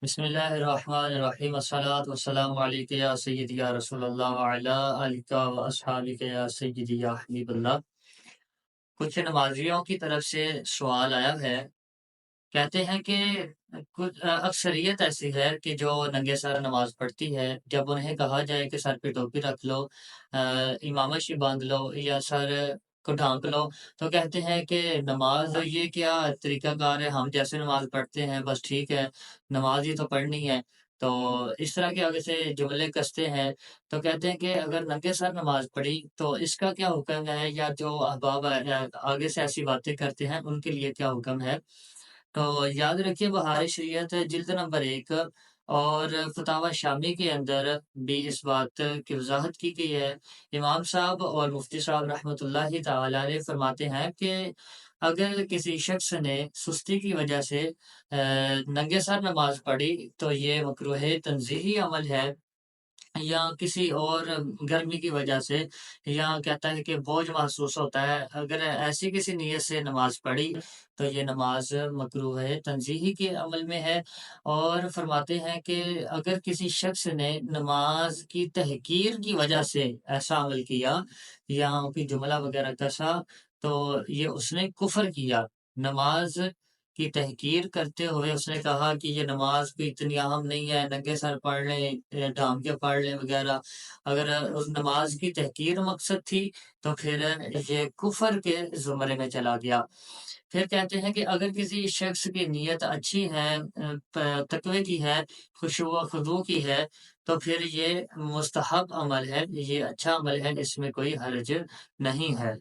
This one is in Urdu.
بسم اللہ الرحمن الرحیم الصلاۃ والسلام علیک یا سیدی یا رسول اللہ وعلی آلک و اصحابک یا سیدی یا حبیب اللہ۔ کچھ نمازیوں کی طرف سے سوال آیا ہے، کہتے ہیں کہ کچھ اکثریت ایسی ہے کہ جو ننگے سر نماز پڑھتی ہے، جب انہیں کہا جائے کہ سر پہ ٹوپی رکھ لو، امامت شی باندھ لو یا سر کو ڈھانک لو، تو کہتے ہیں کہ نماز یہ کیا طریقہ کار ہے، ہم جیسے نماز پڑھتے ہیں بس ٹھیک ہے، نماز ہی تو پڑھنی ہے۔ تو اس طرح کے آگے سے جملے کستے ہیں، تو کہتے ہیں کہ اگر ننگے سر نماز پڑھی تو اس کا کیا حکم ہے، یا جو احباب آگے سے ایسی باتیں کرتے ہیں ان کے لیے کیا حکم ہے۔ تو یاد رکھیے بہار شریعت جلد نمبر 1 اور فتاوی شامی کے اندر بھی اس بات کی وضاحت کی گئی ہے۔ امام صاحب اور مفتی صاحب رحمۃ اللہ تعالی علیہ فرماتے ہیں کہ اگر کسی شخص نے سستی کی وجہ سے ننگے سر نماز پڑھی تو یہ مکروہ تنزیہی عمل ہے، یا کسی اور گرمی کی وجہ سے، یا کہتا ہے کہ بوجھ محسوس ہوتا ہے، اگر ایسی کسی نیت سے نماز پڑھی تو یہ نماز مکروہ ہے تنزیہی کے عمل میں ہے۔ اور فرماتے ہیں کہ اگر کسی شخص نے نماز کی تحقیر کی وجہ سے ایسا عمل کیا یا کوئی جملہ وغیرہ کسا، تو یہ اس نے کفر کیا۔ نماز کی تحقیر کرتے ہوئے اس نے کہا کہ یہ نماز کوئی اتنی اہم نہیں ہے، ننگے سر پڑھ لیں، ڈھانپ کے پڑھ لیں وغیرہ۔ اگر اس نماز کی تحقیر مقصد تھی تو پھر یہ کفر کے زمرے میں چلا گیا۔ پھر کہتے ہیں کہ اگر کسی شخص کی نیت اچھی ہے، تقوی کی ہے، خشوع و خضوع کی ہے، تو پھر یہ مستحب عمل ہے، یہ اچھا عمل ہے، اس میں کوئی حرج نہیں ہے۔